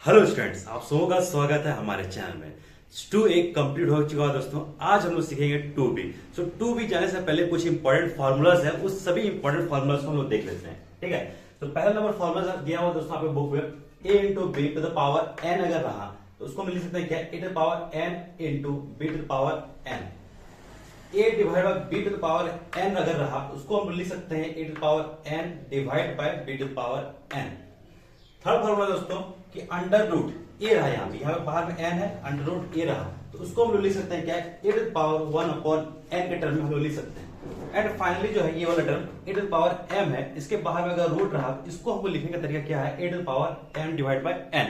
Hello students, आप सबों का स्वागत है हमारे चैनल में। टू एक कंप्लीट हो चुका है दोस्तों। आज हम लोग सीखेंगे two B. So two B जाने से पहले कुछ इंपॉर्टेंट फार्मूलाज है, उस सभी इंपॉर्टेंट फार्मूलाज को हम लोग देख लेते हैं। ठीक है, तो पहला नंबर फार्मूला दिया हुआ दोस्तों आपके बुक में, a into B to the power n अगर रहा तो उसको हम लिख सकते हैं क्या, e to the power n into B to the power n। a divide by b to the power n अगर रहा तो उसको हम लिख सकते हैं e to the power n divide by b to the power n। Third formula दोस्तों कि अंडर रूट ए रहा, यहाँ पे बाहर में n है, अंडर रूट ए रहा तो उसको हम लोग लिख सकते हैं क्या, A to the power 1 upon n के टर्म में हम लोग लिख सकते हैं। एंड फाइनली जो है ये वाला term A to the power m है, इसके बाहर में अगर रूट रहा तो इसको हमको लिखने का तरीका क्या है, A to the power m divide by n।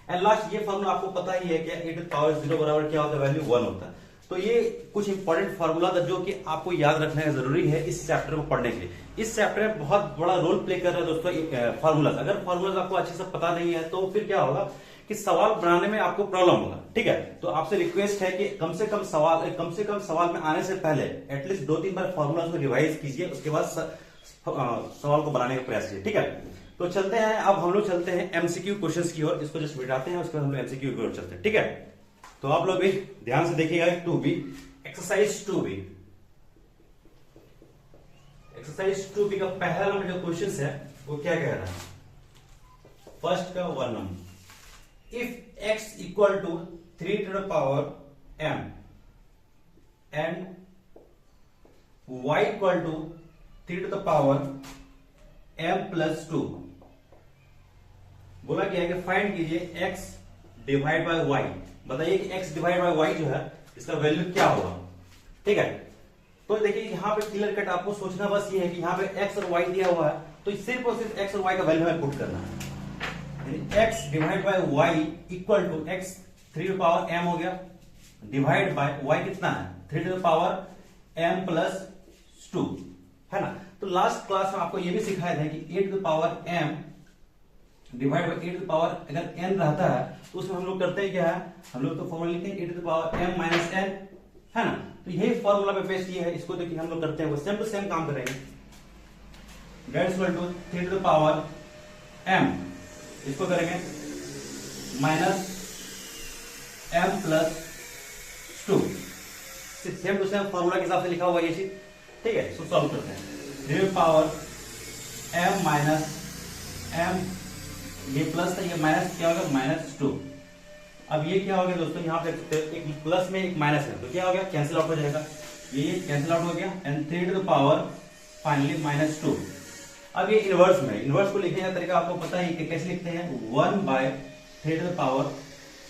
And last ये फॉर्मूला आपको पता ही है क्या, ए टू द पावर 0 बराबर क्या होता है, वैल्यू 1 होता है। तो ये कुछ इंपॉर्टेंट फार्मूला था जो कि आपको याद रखना है, जरूरी है इस चैप्टर को पढ़ने के लिए। इस चैप्टर में बहुत बड़ा रोल प्ले कर रहा है दोस्तों फार्मूलाज। अगर फार्मूलाज आपको अच्छे से पता नहीं है तो फिर क्या होगा कि सवाल बनाने में आपको प्रॉब्लम होगा। ठीक है, तो आपसे रिक्वेस्ट है कि कम से कम सवाल में आने से पहले एटलीस्ट 2-3 बार फार्मूलाज को रिवाइज कीजिए, उसके बाद सवाल को बनाने का प्रयास कीजिए। ठीक है, तो चलते हैं, अब हम लोग चलते हैं एमसीक्यू क्वेश्चंस की ओर। इसको जस्ट मिटाते हैं, उसके बाद हम लोग एमसीक्यू की ओर चलते हैं। ठीक है, तो आप लोग भी ध्यान से देखिएगा। Two B exercise two B, exercise two B का पहला नंबर जो क्वेश्चन है वो क्या कह रहा है, फर्स्ट का 1 number, if x equal to 3 to the power m and y equal to 3 to the power m plus 2, बोला गया है कि फाइंड कीजिए x डिवाइड बाय y। बताइए कि x डिवाइड बाय y जो है इसका वैल्यू क्या होगा। ठीक है, तो देखिए यहाँ पे क्लियर कट आपको सोचना बस ये है कि यहाँ पे x और y दिया हुआ है, तो सिर्फ और सिर्फ x और y का वैल्यू हमें पुट करना है। x divide by y equal to x 3 to power m हो गया, डिवाइड बाय y कितना है 3 टू पावर m प्लस 2 है ना। तो लास्ट क्लास में आपको ये भी सिखाया था कि 8 to power m divide by 8 to power अगर n रहता है तो उसमें हम लोग करते हैं क्या है, हम लोग तो फॉर्मूला लिखते हैं 8 to power m minus n है ना। तो यही फॉर्मूला पे बेस्ड ये है, इसको देखिए हम लोग करते हैं वो सेम टू सेम काम करेंगे। That is equal to 3 to power m, इसको करेंगे minus m plus 2, same to same formula के हिसाब से लिखा हुआ ये चीज। ठीक है, इसको सॉल्व करते हैं। 3 पावर m माइनस m, ये प्लस था, ये माइनस क्या होगा माइनस 2। अब ये क्या हो गया दोस्तों, यहाँ पे एक प्लस में एक माइनस है तो क्या हो गया, कैंसिल आउट हो जाएगा, ये कैंसिल आउट हो गया। And 3 to the power finally minus 2। अब ये इनवर्स में, इनवर्स को लिखने का तरीका आपको पता है कि कैसे लिखते हैं, 1 by 3 to the power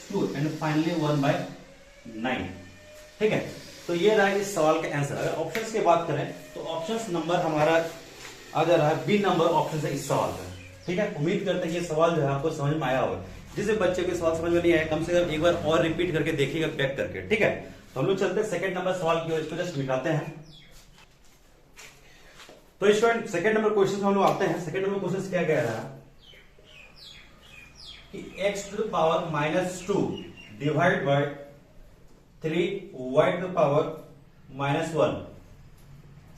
2 and finally 1 by 9। ठीक है, तो ये रहा इस सवाल का आंसर। अगर ऑप्शंस की बात करें तो ऑप्शंस नंबर हमारा आ जा रहा है बी नंबर ऑप्शन है इस सवाल का। ठीक है, उम्मीद करते हैं ये सवाल जो है आपको समझ में आया होगा। जिसे बच्चे को सवाल समझ में नहीं आया कम से कम एक बार और रिपीट करके देखिएगा पैक करके। ठीक है, तो हम लोग चलते हैं सेकंड नंबर सवाल की ओर, इसको जस्ट मिटाते हैं। तो स्टूडेंट सेकंड नंबर क्वेश्चन में हम लोग आते हैं। सेकंड नंबर क्वेश्चन क्या कह रहा है कि x to the power minus 2 divide by 3y to the power minus 1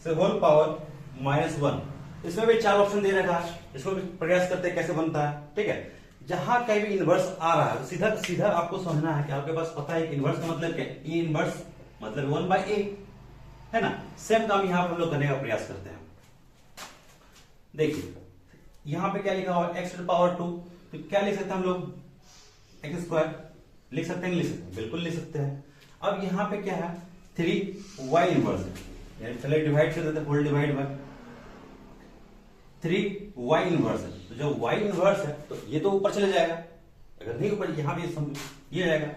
से होल पावर माइनस 1। इसमें भी 4 ऑप्शन दे रखा है, इसको भी प्रयास करते हैं कैसे बनता है। ठीक है, जहां कहीं भी इनवर्स आ रहा है तो सीधा सीधा आपको समझना है कि आपके पास पता है कि इनवर्स का मतलब क्या है, ए इनवर्स मतलब 1 बाय ए है ना। सेम काम यहां पर हम लोग करने का प्रयास करते हैं। देखिए यहां पे क्या लिखा हुआ है, x टू द पावर 2, तो क्या लिख सकते हैं हम लोग, x स्क्वायर लिख सकते हैं, लिख सकते हैं, बिल्कुल लिख सकते हैं। अब यहां पे क्या है 3y इनवर्स है, चलिए डिवाइड कर देते हैं, whole divide by 3y inverse है। तो जो y इनवर्स है तो ये तो ऊपर चले जाएगा, अगर नहीं ऊपर यहां भी ये जाएगा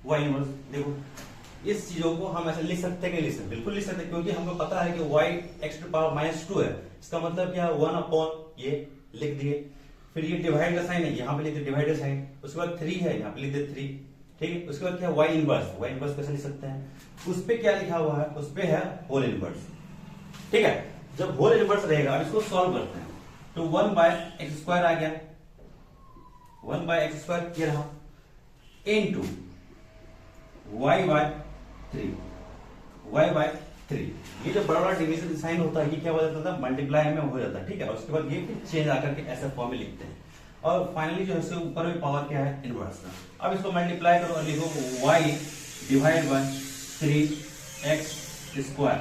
y इनवर्स। देखो इस चीजों को हम ऐसे लिख सकते हैं कि लिख सकते, बिल्कुल लिख सकते हैं, क्योंकि हमको पता है कि y x to power minus 2 है। इसका मतलब क्या है 1 अपॉन ये लिख दिए, फिर ये डिवाइड का साइन है यहाँ पे लिख दिए डिवाइड का साइन, उसके बाद 3 है यहाँ पे लिख दिए 3। ठीक है, उसके बाद क्या y इनवर्स कैसे लिख सकते हैं, उस पे क्या लिखा हुआ है, उस पे है होल इनवर्स। ठीक है, जब होल इनवर्स रहेगा, अब इसको सॉल्व करते हैं तो 1 बाय एक्स स्क्वायर आ गया, 1 बाय एक्स स्क्वायर ये रहा into y by 3, y by 3। ये जो बड़ा बड़ा डिवीजन साइन होता है ये क्या हो जाता था, मल्टीप्लाई में हो जाता है। ठीक है, और उसके बाद ये फिर चेंज आकर के ऐसे फॉर्म में लिखते हैं। और फाइनली जो है इसके ऊपर में पावर क्या है, इनवर्स का। अब इसको मल्टीप्लाई करो और लिखो y divide by 3x square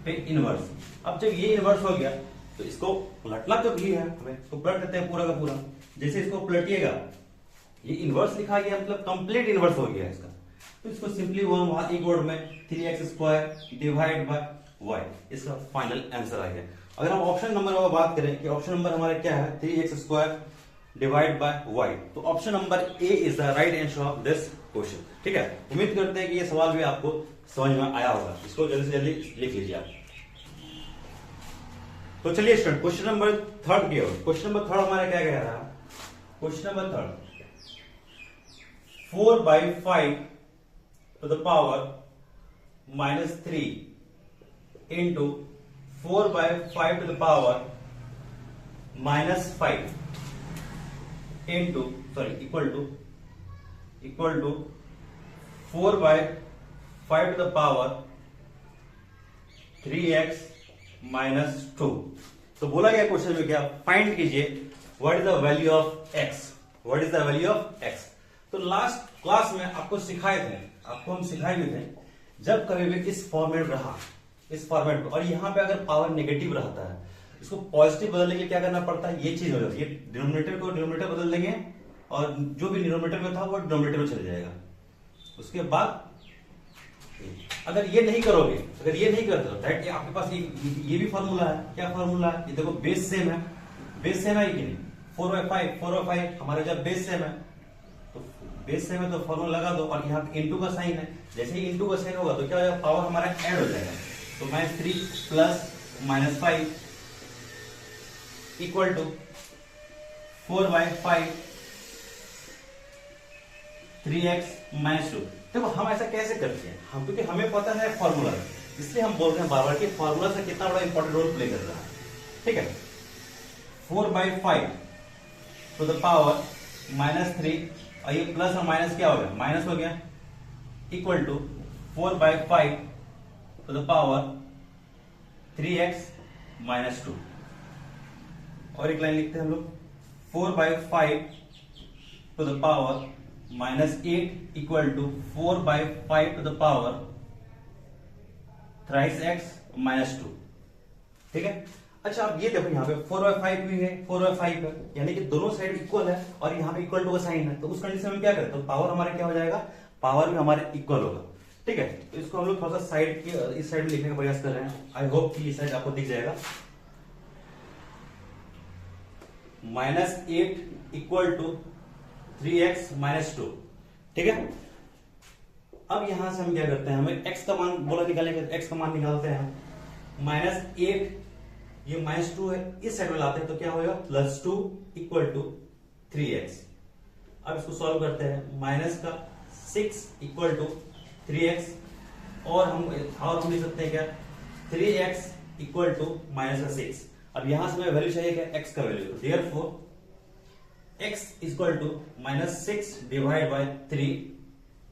पे इनवर्स। अब जब ये इनवर्स हो गया तो इसको पलटना तो भी है हमें, तो पलट देते हैं पूरा का पूरा। जैसे इसको पलटिएगा, ये इनवर्स लिखा गया मतलब कंप्लीट इनवर्स हो गया इसका, तो इसको सिंपली वहां एक वर्ड में 3x square divide by y, इसका फाइनल आंसर आ गया। अगर हम ऑप्शन नंबर में बात करें कि ऑप्शन नंबर हमारा क्या है, 3x square divide by y, तो option number A is the right answer of this question. ठीक है, उम्मीद करते हैं कि ये सवाल भी आपको समझ में आया होगा। इसको जल्दी से जल्दी लिख लीजिए आप। तो चलिए स्टूडेंट क्वेश्चन नंबर थर्ड की ओर। क्वेश्चन नंबर थर्ड हमारा क्या कह रहा है, question number third 4/5 to the power -3 into 4/5 to the power -5 into equal to 4/5 to the power 3x -2। तो बोला गया क्वेश्चन में क्या, फाइंड कीजिए what is the value of x, what is the value of x। तो last class में आपको सिखाए थे, आपको हम सिखाए भी थे, जब कभी भी इस फॉर्मेट रहा, इस फॉर्मेट में, और यहां पे अगर पावर नेगेटिव रहता है, इसको पॉजिटिव बदलने के लिए क्या करना पड़ता है, ये चीज हो जाती है, डिनोमिनेटर को डिनोमिनेटर बदल देंगे और जो भी डिनोमिनेटर में था वो डिनोमिनेटर में चले जाएगा। उसके बाद अगर ये नहीं करोगे, अगर ये नहीं करते तो डायरेक्ट आपके पास ये भी फॉर्मूला है, क्या फॉर्मूला है, ये देखो बेस सेम है, बेस सेम है कि नहीं, 4/5 हमारे जब बेस सेम है तो बेस सेम है तो फॉर्मूला लगा दो, और यहाँ पे इनटू का साइन है, जैसे ही इनटू का साइन होगा तो क्या हो जाएगा, पावर हमारा ऐड हो जाएगा, तो -3 प्लस -5 इक्वल टू 4/5 3x -2। देखो हम ऐसा कैसे करते हैं, हम क्योंकि हमें पता है फॉर्मूला, इसलिए हम बोल रहे हैं बार बार कि फॉर्मूला से कितना बड़ा इंपॉर्टेंट रोल प्ले कर रहा है। ठीक है, 4/5 टू द पावर -3, और ये प्लस और माइनस क्या हो गया, माइनस हो गया, equal to 4/5 to the power 3x -2। और एक लाइन लिखते हैं हम लोग, 4/5 to the power -8 equal to 4/5 to the power thrice x -2। ठीक है, अच्छा अब ये देखो यहाँ पे 4/5 भी है, 4/5 है, यानी कि दोनों साइड इक्वल है और यहाँ पे इक्वल टू का साइन है, तो उस कंडीशन में क्या करते हैं, तो पावर हमारा क्या हो जाएगा, पावर भी हमारे इक्वल होगा। ठीक है, तो इसको हम लोग थोड़ा सा साइड की इस साइड में लिखने का प्रयास कर रहे हैं, आई होप कि इस साइड आपको दिख जाएगा। -8 इक्वल टू 3x -2। ठीक है, अब यहां से हम क्या करते हैं, हमें x का मान बोला निकालने का, x का मान निकालते हैं, -8 ये -2 है, इस साइड में लाते हैं तो क्या होगा, +2 इक्वल टू 3x। अब इसको सॉल्व करते हैं, -6 इक्वल टू 3x, और हम लिख सकते हैं क्या, 3x इक्वल टू -6। अब यहां से हमें वैल्यू चाहिए क्या, x का value, therefore x equal to -6 divide by 3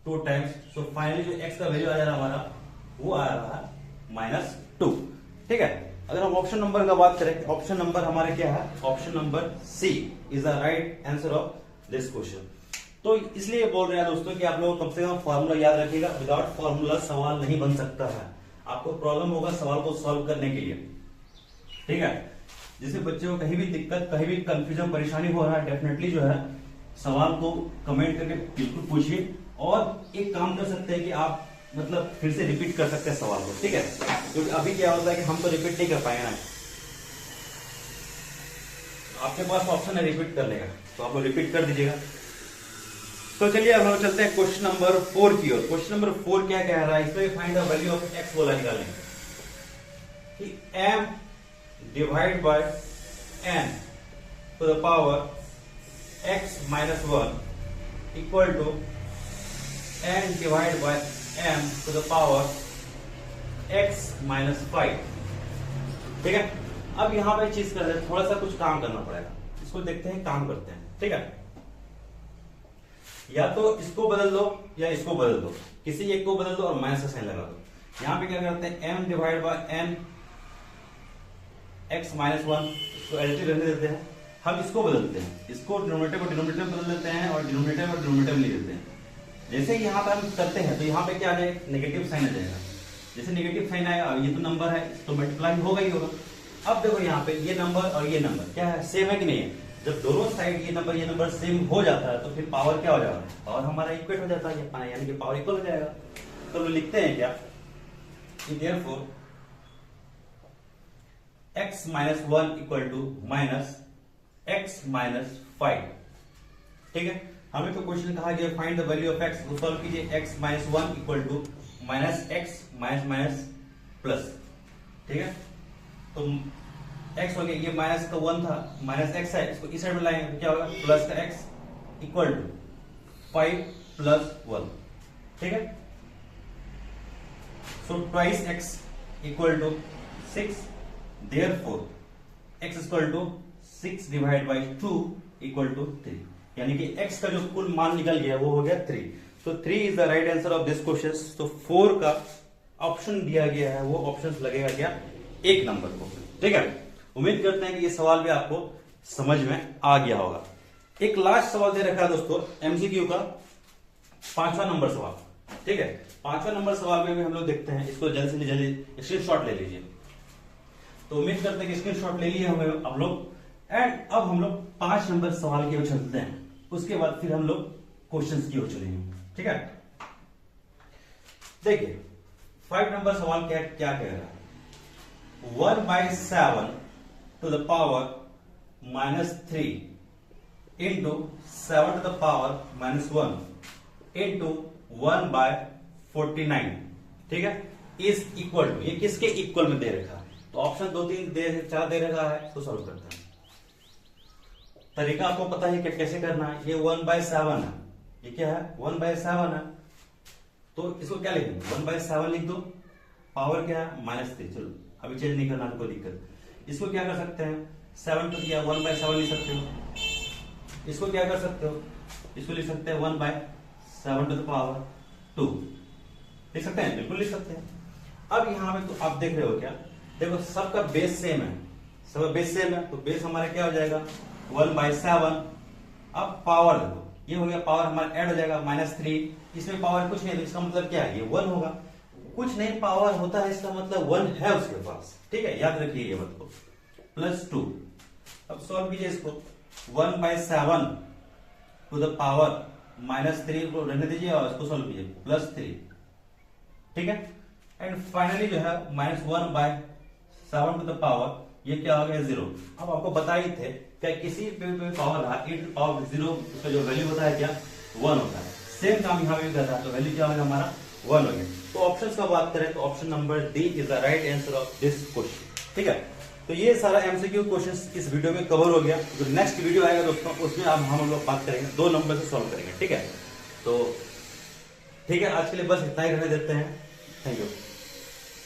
2 times, so finally जो x का वैल्यू आ जा रहा हमारा, वो आ रहा है -2। ठीक है, अगर हम ऑप्शन नंबर का बात करें, ऑप्शन नंबर हमारे क्या है, option number C is the right answer of this question. तो इसलिए बोल रहे हैं दोस्तों कि आप लोग कम से कम फॉर्मूला याद रखिएगा, विदाउट फॉर्मूला सवाल नहीं बन सकता है, आपको प्रॉब्लम होगा सवाल को सॉल्व करने के लिए। ठीक है, जिससे बच्चे को कहीं भी दिक्कत, कहीं भी कंफ्यूजन, परेशानी हो रहा है, डेफिनेटली जो है सवाल को कमेंट करके बिल्कुल पूछिए, और एक काम कर सकते हैं कि आप मतलब फिर से रिपीट कर सकते हैं सवाल को। ठीक है, क्योंकि अभी क्या होता है कि हम तो रिपीट नहीं कर पाएंगे ना, आपके पास ऑप्शन है रिपीट करने का, तो आप लोग रिपीट कर दीजिएगा। तो चलिए अब हम चलते हैं क्वेश्चन नंबर 4 की ओर। क्वेश्चन नंबर 4 क्या कह रहा है, इसमें find the value of x बोला निकालने कि m divide by n to the power x -1 equal to n divide by m to the power x -5। ठीक है, अब यहां पे चीज कर रहे हैं, थोड़ा सा कुछ काम करना पड़ेगा, इसको देखते हैं, काम करते हैं। ठीक है, या तो इसको बदल दो या इसको बदल दो, किसी एक को बदल दो और माइनस का साइन लगा दो। यहां पे क्या करते हैं, m divide by n x -1, इसको एलटी रहने देते हैं, हम इसको बदलते हैं, इसको डिनोमिनेटर को डिनोमिनेटर में बदल देते हैं और डिनोमिनेटर को डिनोमिनेटर में ले लेते हैं। जैसे ही यहाँ पर हम करते हैं तो यहाँ पे क्या आ जाएगा, नेगेटिव साइन आ जाएगा। जैसे नेगेटिव साइन आएगा, ये तो नंबर है तो मल्टीप्लाई होगा ही होगा। अब देखो यहाँ पे ये नंबर और ये नंबर क्या है, सेम है कि नहीं है। जब दोनों साइड ये नंबर सेम हो जाता है तो फिर पावर क्या हो जाएगा, पावर हमारा इक्वल हो जाता है, यानी कि पावर इक्वल हो जाएगा। तो हम लिखते हैं क्या, therefore x minus 1 equal to minus x minus 5। ठीक है, हमें तो क्वेश्चन कहा गया find the value of x, solve कीजिए। x minus 1 equal to minus x minus plus. ठीक है, तो x हो गया, ये माइनस का 1 था, माइनस x है, इसको इस साइड में लाएंगे तो क्या होगा, प्लस का x इक्वल टू 5 प्लस 1। ठीक है, so twice x equal to 6, therefore x equal to 6 divided by 2 equal to 3, यानी कि x का जो कुल मान निकल गया वो हो गया 3। so 3 is the right answer of this question। तो 4 का ऑप्शन दिया गया है, वो ऑप्शन लगेगा क्या, 1 नंबर को। ठीक है, उम्मीद करते हैं कि ये सवाल भी आपको समझ में आ गया होगा। एक लास्ट सवाल दे रखा है दोस्तों एमसीक्यू का, 5वां नंबर सवाल। ठीक है, 5वां नंबर सवाल में भी हम लोग देखते हैं, इसको जल्दी से जल्दी स्क्रीनशॉट ले लीजिए। तो उम्मीद करते हैं कि स्क्रीनशॉट ले लिए हमें हम लोग, एंड अब हम लोग 5 नंबर सवाल की ओर चलते हैं, उसके बाद फिर हम लोग क्वेश्चंस की ओर चलेंगे। ठीक है, देखिए 5 नंबर सवाल क्या क्या कह रहा है, 1/7 to the power -3 into 7 to the power -1 into 1/49। ठीक है, इज इक्वल टू, ये किसके इक्वल में दे रखा है, तो ऑप्शन 2 3 4 दे रखा है, तो सॉल्व करते हैं। तरीका आपको पता है कि कैसे करना है। ये 1/7 है, ये क्या है 1/7 है, तो इसको क्या लिखेंगे 1/7 लिख दो, पावर क्या है -3। चलो अभी चेंज नहीं करना तो कोई दिक्कत। इसको क्या कर सकते हैं, 7 टू दिया 1/7 लिख सकते हो। इसको क्या कर सकते हो, इसको लिख सकते हैं 1/7 टू द पावर 2 लिख सकते हैं, बिल्कुल लिख सकते हैं। अब यहां पे तो आप देख रहे हो क्या, देखो सबका बेस सेम है, सबका बेस सेम है, तो बेस हमारा क्या हो जाएगा 1/7। अब पावर देखो, ये हो गया पावर हमारा ऐड हो जाएगा -3, इसमें पावर कुछ नहीं, तो इसका मतलब क्या है, ये 1 होगा। कुछ नहीं पावर होता है, इसका मतलब 1 है उसके पास। ठीक है, याद रखिए ये बात को, +2। अब सॉल्व कीजिए इसको, 1/7 टू द पावर -3 को रहने दीजिए और इसको सॉल्व कीजिए, +3। ठीक है, एंड फाइनली जो है -1/7 टू द पावर, ये क्या हो गया 0। अब आपको बता ही थे क्या किसी पे पावर रहा e टू पावर 0, उसका जो वैल्यू होता है क्या 1 होता है। सेम काम यहाँ पे कर रहा है, तो वैल्यू क्या होगा हमारा 1 हो गया। तो ऑप्शंस का बात करें तो option number D is the right answer of this question. ठीक है, तो ये सारा एमसीक्यू क्वेश्चंस इस वीडियो में कवर हो गया। जो नेक्स्ट वीडियो आएगा दोस्तों, उसमें अब हम लोग बात करेंगे 2 नंबर से सॉल्व करेंगे। ठीक है, तो ठीक है, आज के लिए बस इतना ही रहने देते हैं। Thank you.